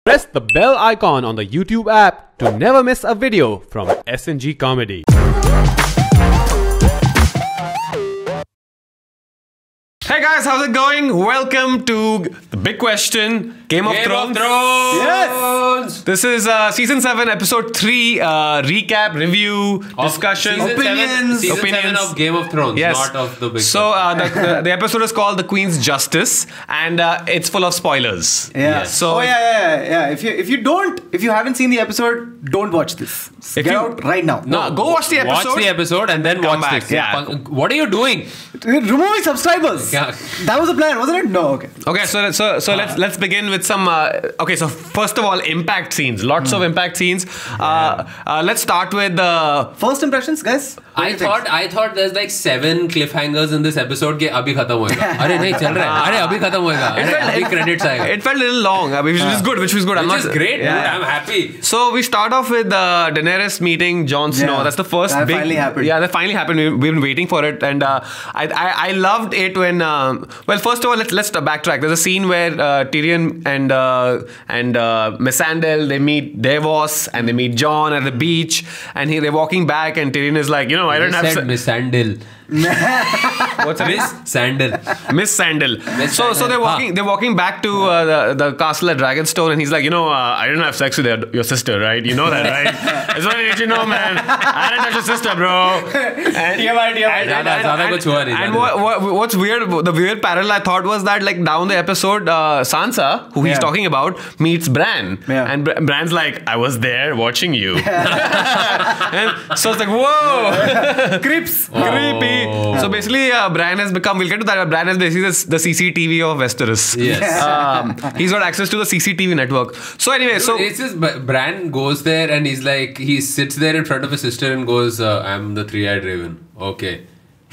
Press the bell icon on the YouTube app to never miss a video from SnG Comedy. Hey guys, how's it going? Welcome to the big question, Game of Thrones. Yes! This is Season 7, Episode 3, recap, review, discussion, Season 7 of Game of Thrones, not of the big So the episode is called The Queen's Justice, and it's full of spoilers. Yeah. Yes. So If you haven't seen the episode, don't watch this. Get out right now. No, go watch the episode. Watch the episode and then Come watch back, this. yeah. What are you doing? Removing subscribers. Yeah. That was the plan, wasn't it? No, okay. Okay, so let's begin with some. Okay, so first of all, impact scenes. Lots of impact scenes. Let's start with the First impressions, guys. I thought there's like 7 cliffhangers in this episode के अभी खत्म होएगा. अरे नहीं चल रहा है. अरे अभी खत्म होएगा. अरे अभी credits आएगा. It felt a little long, which is good. Which was good. Which is great, dude. I'm happy. So we start off with Daenerys meeting Jon Snow. Yeah. That's the first That big. finally happened. Yeah, that finally happened. We've been waiting for it, and I loved it when. Well, first of all, let's backtrack. There's a scene where Tyrion and Missandei, they meet Davos and they meet Jon at the beach, and they're walking back, and Tyrion is like, I don't have. Missandei. What's her name? Miss Sandal. So they're walking back to the castle at Dragonstone, and he's like, I didn't have sex with your sister, right? You know that, right? That's what I need you know, man. I didn't touch your sister, bro. And what's weird, the weird parallel I thought was that, like, down the episode, Sansa, who he's talking about, meets Bran, and Bran's like, I was there watching you. And so it's like, whoa, creepy. So basically, Bran has become, we'll get to that, Bran is basically the CCTV of Westeros. Yes. He's got access to the CCTV network. So anyway, it's just Bran goes there and he's like, he sits there in front of his sister and goes, I'm the three-eyed raven. Okay.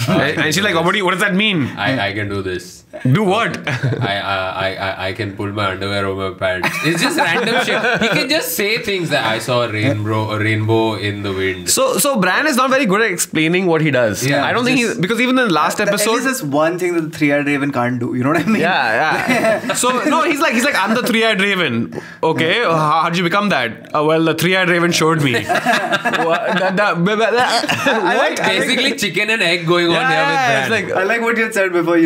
And she's like, what does that mean? I can do this. Do what? I can pull my underwear over my pants. It's just random shit. He can just say things that I saw a rainbow in the wind. So Bran is not very good at explaining what he does. Yeah, I don't think because even in the last episode, At least there's one thing that the three-eyed raven can't do. You know what I mean? Yeah. So no, he's like I'm the three-eyed raven. Okay, how'd you become that? Well, the three-eyed raven showed me. Basically, chicken and egg going on here with Bran. I like what you had said before,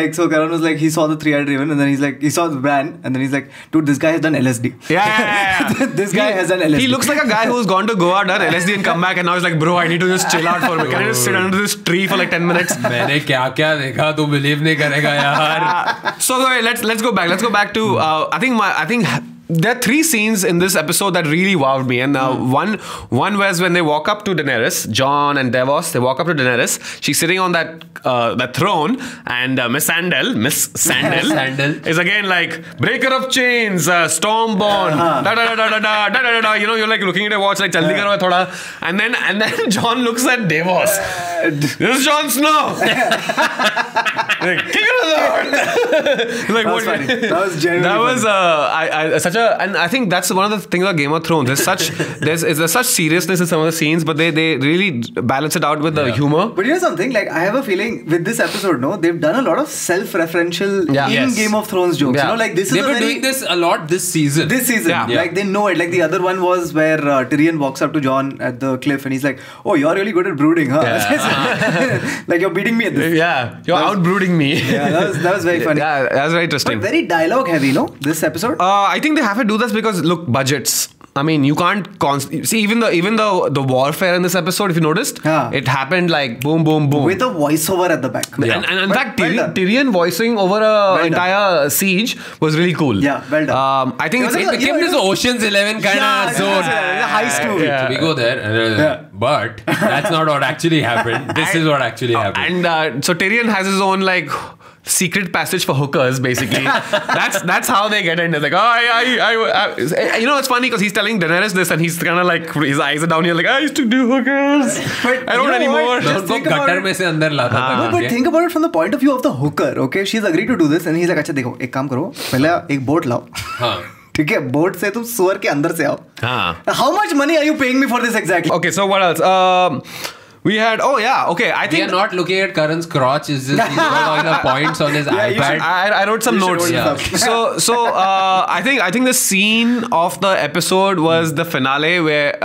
so Karan was like, he saw the three-eyed raven, and then he's like, he saw the Bran, and then he's like, dude, this guy has done LSD. Yeah. This guy has done LSD. He looks like a guy who's gone to Goa, done LSD and come back, and now he's like, bro, I need to just chill out for a bit. Can I just sit under this tree for like 10 minutes? मैंने क्या देखा तू believe नहीं करेगा यार. So let's go back. Let's go back to I think there are 3 scenes in this episode that really wowed me, and one was when they walk up to Daenerys, Jon and Davos. They walk up to Daenerys. She's sitting on that throne, and Miss Sandal is again like, breaker of chains, stormborn, you're like looking at a watch like jaldi karo thoda, and then Jon looks at Davos. This is Jon Snow. Like, King of the North. Like, that was funny. That was genuinely funny. And I think that's one of the things about Game of Thrones. There's such seriousness in some of the scenes, but they really balance it out with the humor. But you know something? Like, I have a feeling with this episode, they've done a lot of self-referential Game of Thrones jokes. Yeah. Like this is they've been doing this a lot this season. Like they know it. Like the other one was where Tyrion walks up to Jon at the cliff, and he's like, "Oh, you're really good at brooding, huh?" Yeah. Like you're beating me at this. Yeah, you're out brooding me. Yeah, that was very funny. Yeah, that was very interesting. But very dialogue heavy, this episode. I think they have to do this because look, budgets. I mean, you can't see even the warfare in this episode. If you noticed, it happened like boom, boom, boom with a voiceover at the back. Yeah. And in fact, Tyrion voicing over an entire siege was really cool. Yeah, well done. I think it became this Ocean's 11 kind of zone. Heist movie. So we go there, but that's not what actually happened. This is what actually happened. And so Tyrion has his own like secret passage for hookers, basically. that's how they get in. It's like, it's funny because he's telling Daenerys this, and he's kind of like, his eyes are down here, like, I used to do hookers. I don't anymore. But think about it from the point of view of the hooker. Okay, she's agreed to do this, and he's like, अच्छा देखो, एक काम करो, पहले एक boat लाओ. ठीक है, बोट से तुम सुअर के अंदर से आओ. How much money are you paying me for this exactly? Okay, so what else? We had, I We think are not looking at Karan's crotch. It's just he's got all the points on his iPad. I wrote some notes. Yeah. I think the scene of the episode was the finale where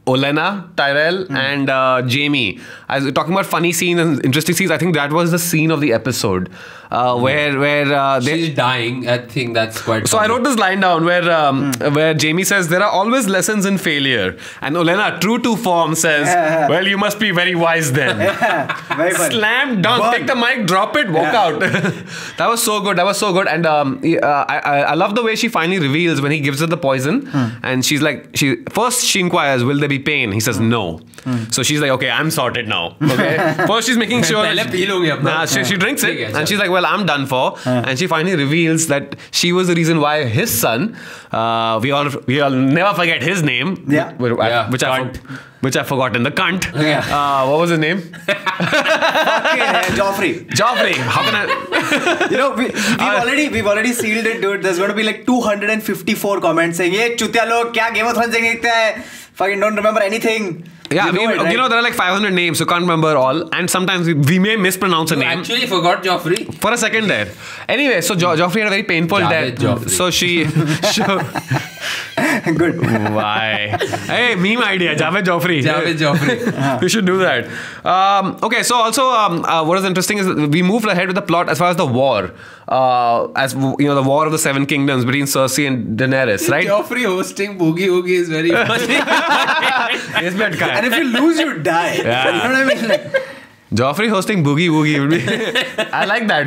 Olena, Tyrell, and Jamie. I was talking about funny scenes and interesting scenes. I think that was the scene of the episode where She's dying. I think that's quite. So funny. I wrote this line down where Jamie says there are always lessons in failure, and Olena, true to form, says, "Well, you must be very wise then." Very funny. Slam dunk, take the mic, drop it, walk out. That was so good. And I love the way she finally reveals when he gives her the poison, and she's like, she inquires, "Will there be pain?" He says, "No." So she's like, "Okay, I'm sorted now." Okay. First, she's making sure. She drinks it, and she's like, "Well, I'm done for." And she finally reveals that she was the reason why his son, we all never forget his name, which I've forgotten. The cunt. What was his name? Joffrey. How can I? we've already sealed it, dude. There's going to be like 254 comments saying, "Ye chutia log, kya Game of Thrones dekhte hai? Fucking don't remember anything." Yeah, there are like 500 names, so can't remember all, and sometimes we may mispronounce a name. Actually forgot Joffrey for a second there. Anyway, so Joffrey had a very painful death. Joffrey. So she. Good. Why? Hey, meme idea. Javed Joffrey. We should do that. Okay, so also what is interesting is we moved ahead with the plot as far as the war. As you know, the war of the Seven Kingdoms between Cersei and Daenerys, right? Joffrey hosting Boogie Woogie is very funny. And if you lose, you die. Yeah. You know what I mean? Like, Joffrey hosting Boogie Woogie would be. I like that.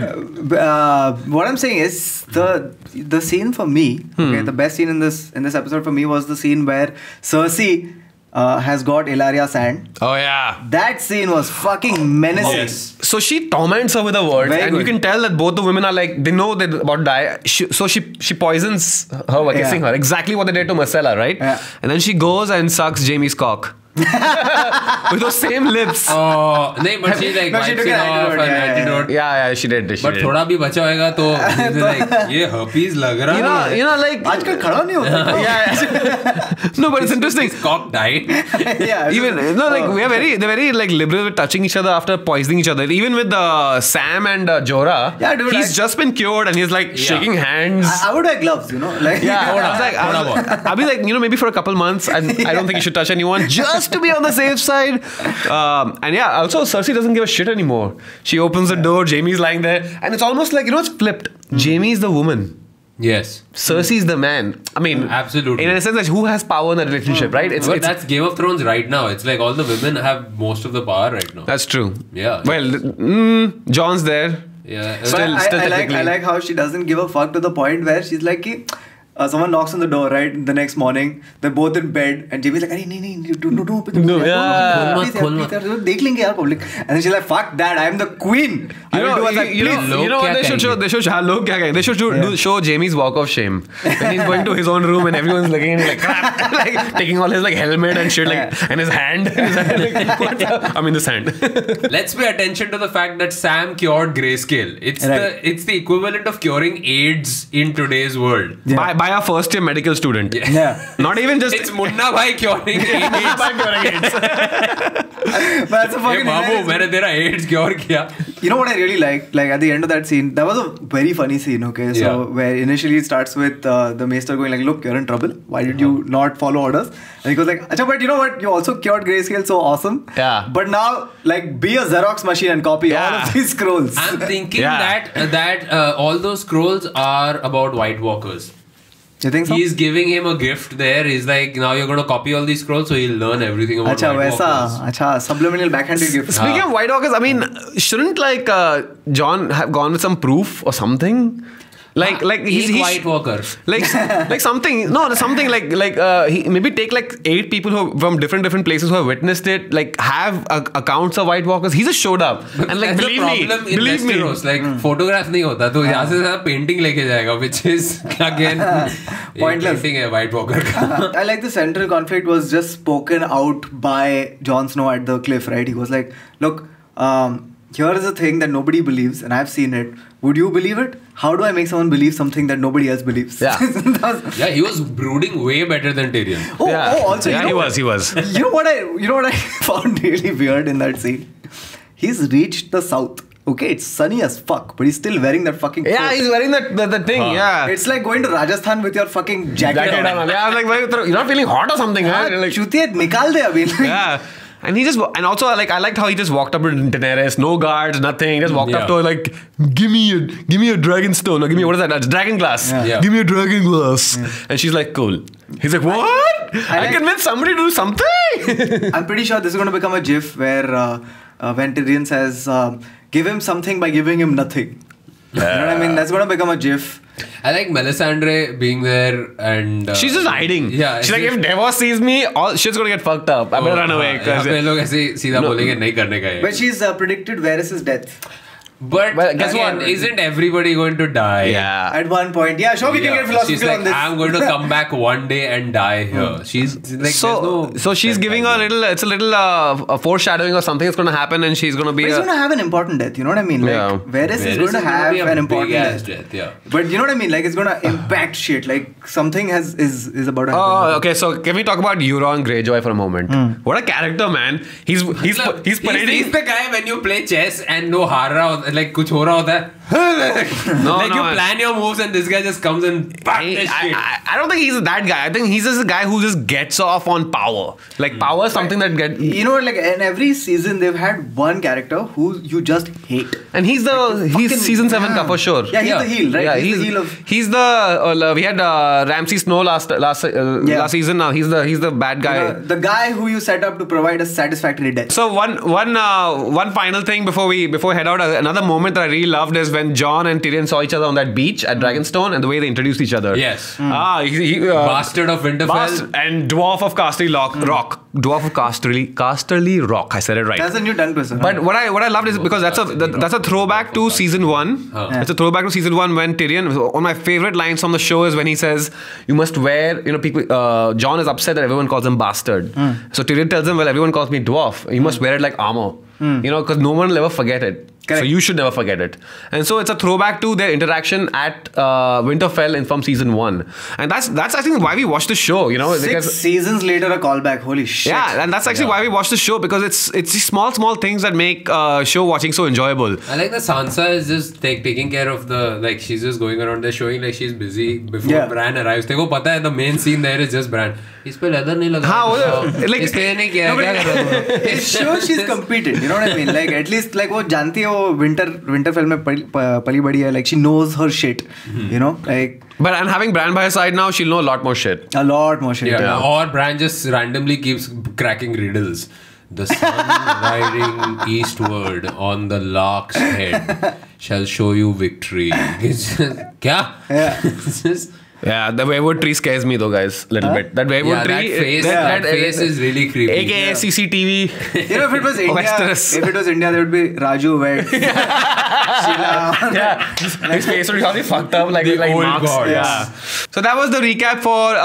What I'm saying is the scene for me, okay, the best scene in this episode for me was the scene where Cersei has got Ilaria Sand. Oh yeah, that scene was fucking menacing. Yes. So she torments her with the words, Very and good. you can tell that both the women are like, they know they're about to die. So she poisons her by kissing her, exactly what they did to Marcella, right? Yeah. And then she goes and sucks Jamie's cock. With those same lips. Oh, no, but she like wipes took it an off antidote, and yeah. antidote. Yeah, she did. But थोड़ा भी बचा होगा तो it's like ये herpes लग रहा है. You know, like आजकल खड़ा नहीं होता. yeah. No, but it's interesting. His cock died. Yeah. Even they're very like liberal with touching each other after poisoning each other. Even with Sam and Jorah, Yeah, dude, he's just been cured and he's like shaking hands. I would wear gloves, you know. Like, Yeah, I'll be like, maybe for a couple months, and I don't think you should touch anyone just to be on the safe side. And yeah, also Cersei doesn't give a shit anymore. She opens the door, Jaime's lying there, and it's almost like, it's flipped. Jaime's the woman. Yes. Cersei's the man. I mean, absolutely. In a sense, like, who has power in that relationship, right? But that's Game of Thrones right now. It's like all the women have most of the power right now. That's true. Yeah. Well, John's there. Yeah. Still I technically. like how she doesn't give a fuck to the point where she's like, someone knocks on the door, right? The next morning, they're both in bed, and JB's like, "Arey, no, don't open the door. Please, देख लेंगे यार, public." And then she's like, "Fuck that! I'm the queen. I will do as I please." You know what they should show? They should show Jamie's walk of shame when he's going to his own room and everyone's looking at him like crap, like taking all his like helmet and shit, like and his hand. Like, what? I mean, this hand. Let's pay attention to the fact that Sam cured grayscale. It's the equivalent of curing AIDS in today's world. By a first year medical student. Yeah. Not even just. It's Munna Bhai curing AIDS. But that's a fucking बाबू मैंने तेरा AIDS cure किया. You know what I really like? Like at the end of that scene, that was a very funny scene, okay? So where initially it starts with the Maester going like, "Look, you're in trouble. Why did you not follow orders?" And he goes like, "Acha, but you know what? You also cured grayscale, so awesome. Yeah. But now, like, be a Xerox machine and copy all of these scrolls." I'm thinking that all those scrolls are about White Walkers. You think so? He's giving him a gift there. He's like, now you're going to copy all these scrolls, so he'll learn everything about White Walkers. Acha, subliminal backhanded gift. Speaking of White Walkers, I mean, shouldn't like John have gone with some proof or something? Like he's White Walker. Like something he maybe take like 8 people who from different places who have witnessed it, like have accounts of White Walkers. He just showed up and like believe me, like photograph नहीं होता तो यहाँ से सारा painting लेके जाएगा, which is again pointless. painting है White Walker का. I like the central conflict was just spoken out by Jon Snow at the cliff, right? He was like, "Look, here is a thing that nobody believes, and I've seen it. Would you believe it? How do I make someone believe something that nobody else believes? Yeah. Yeah, he was brooding way better than Tyrion. Also, yeah, you know he was. You know what I found really weird in that scene? He's reached the south. Okay, it's sunny as fuck, but he's still wearing that fucking coat. Yeah, he's wearing the thing. Yeah, It's like going to Rajasthan with your fucking jacket on. Yeah, like you're not feeling hot or something, huh? Like, Chutiye nikal de abhi. yeah. And also I liked how he just walked up to Daenerys, no guards, nothing. He just walked up to her like, give me a dragon stone, or give me, what is that? That's dragon glass. Yeah. Give me a dragon glass. And she's like, cool. He's like, what? I convinced somebody to do something. I'm pretty sure this is going to become a gif where when Tyrion says, give him something by giving him nothing. You know what I mean? That's going to become a gif. I like Melisandre being there and... she's just hiding. Yeah. She's like, if Davos sees me, all shit's gonna get fucked up. I better run away. यहाँ पे लोग ऐसे सीधा बोलेंगे नहीं करने का है. But she's predicted Varys' death. But guess again, what? isn't everybody going to die? Yeah. At one point. Yeah, sure, we can get She's philosophical like, on this. I'm going to come back one day and die here. She's like, So she's giving a little, it's a little a foreshadowing of something that's going to happen, and she's going to be But he's going to have an important death, you know what I mean? Like, Yeah. Varys is going to have an important death. Yeah. But you know what I mean? Like, it's going to impact shit. Like, something is about to happen. Oh, okay. So can we talk about Euron Greyjoy for a moment? What a character, man. He's parading. He's the guy when you play chess and no हार रहा होता like कुछ हो रहा होता है. Like you plan your moves and this guy just comes and I don't think he's that guy. I think he's just a guy who just gets off on power. Like power is something that You know, like in every season they've had one character who you just hate. And he's season 7 ka for sure. Yeah, he's the heel, right? Yeah, he's the heel of. He's the we had Ramsay Snow last season. Now he's the bad guy. The guy who you set up to provide a satisfactory death. So one final thing before we head out. Another moment that I really loved is when Jon and Tyrion saw each other on that beach at Dragonstone, and the way they introduced each other. Yes. Bastard of Winterfell and Dwarf of Casterly Rock. Dwarf of Casterly Rock. I said it right. That's a new tongue twister. But what I loved is because that's a throwback to season 1. It's a throwback to season 1 when Tyrion. One of my favorite lines from the show is when he says, "You must wear." You know, people. Jon is upset that everyone calls him bastard. So Tyrion tells him, "Well, everyone calls me dwarf. You must wear it like armor. You know, because no one will ever forget it." Correct. So you should never forget it. And so it's a throwback to their interaction at Winterfell from season 1. And that's I think why we watch the show, you know. 6 seasons later a callback. Holy shit. Yeah, and that's actually why we watch the show, because it's these small things that make show watching so enjoyable. I like that Sansa is just taking care of like she's just going around there showing like she's busy before Bran arrives. Teko pata hai the main scene there is just Bran. इस पे leather नहीं लगा. हाँ, like इस पे नहीं किया क्या कर रहा है? It shows she's competent. You know what I mean? Like at least like वो जानती है वो Winterfell में पली बड़ी है. Like she knows her shit. You know, like. But and having Bran by her side now, she'll know a lot more shit. A lot more shit. Yeah. Or Bran just randomly keeps cracking riddles. The sun riding eastward on the lark's head shall show you victory. It's just, क्या? Yeah. It's just. Yeah, the wayward tree scares me though, guys, a little bit. That wayward tree, that face is really creepy. AKA CCTV. You know, if it was India, there would be Raju Wed. Yeah, his face would be all fucked up like old marks. gods. Yeah. So that was the recap for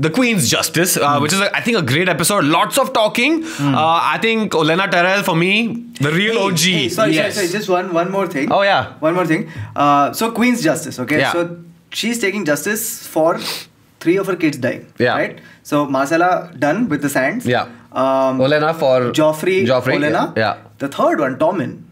the Queen's Justice, which is I think a great episode. Lots of talking. I think Olenna Tyrell for me, the real OG. Sorry, just one more thing. Oh yeah. One more thing. So Queen's Justice, okay? Yeah. So she's taking justice for 3 of her kids dying. Yeah. Right? So Marcella done with the sands. Yeah. Olenna for Joffrey. Olenna. Yeah. The third one, Tommen,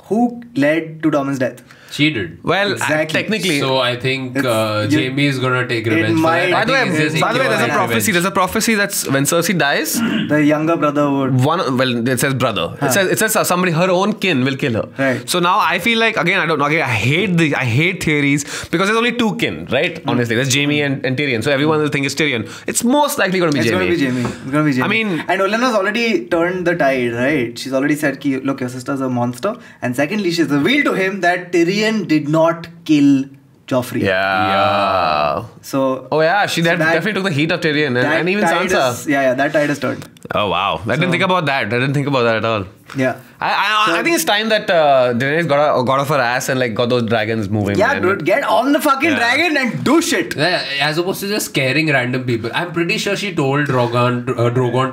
who led to Tommen's death. She did. Well, Exactly. technically. So I think Jaime is gonna take revenge. might- By the way, there's a prophecy. Revenge. There's a prophecy that's when Cersei dies, The younger brother would. it says brother. It says somebody, her own kin will kill her. Right. So now I feel like, again, I don't know. Again, I hate theories because there's only 2 kin, right? Honestly, there's Jaime and Tyrion. So everyone will think it's Tyrion. It's most likely going to be It's Jaime. going to be Jaime. I mean- and Olenna's already turned the tide, right? She's already said, ki, look, your sister's a monster. And secondly, she's revealed to him that Tyrion did not kill Joffrey. Yeah. So. Oh yeah, she So that- definitely took the heat of Tyrion and even tide Sansa. That tide is turned. Oh wow! I didn't think about that. I didn't think about that at all. Yeah. I think it's time that Daenerys got off her ass and like got those dragons moving. Yeah, man. dude, get on the fucking dragon and do shit. Yeah, as opposed to just scaring random people. I'm pretty sure she told Drogon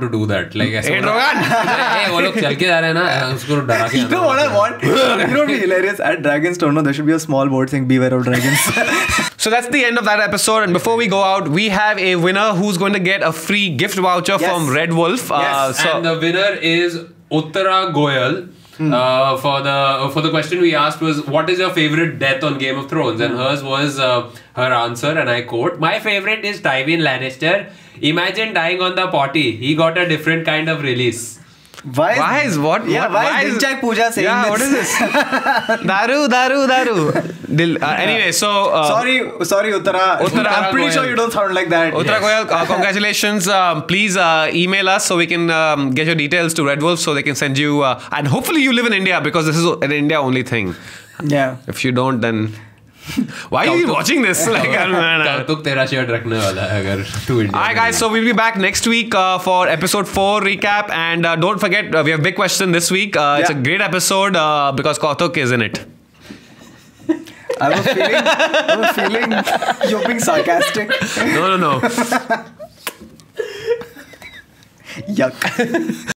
to do that. Like, Hey, Drogon! hey, वो लोग चल के जा रहे हैं ना, उसको डरा के You know what I want? You know what would be hilarious? At Dragonstone, there should be a small board saying "Beware of dragons." So that's the end of that episode. And before we go out, we have a winner who's going to get a free gift voucher from Red Wolf. Yes. And the winner is Uttara Goyal. For the question we asked was, what is your favorite death on Game of Thrones? And hers was her answer, and I quote, "My favorite is Tywin Lannister. Imagine dying on the potty. He got a different kind of release." Why is what? Yeah, why is Dinchak Pooja saying this? What is this? Daru. Anyway, so sorry, Uttara. I'm pretty sure you don't sound like that. Uttara Goyal, congratulations. Please email us so we can get your details to Red Wolf so they can send you. And hopefully you live in India because this is an India only thing. Yeah. If you don't, then. Why are you watching this? Kautuk tera shirt rakhne wala hai agar to India. Alright guys, so we'll be back next week for episode 4 recap, and don't forget we have a big question this week. It's a great episode because Kautuk is in it. I have a feeling you're being sarcastic. No. Yuck.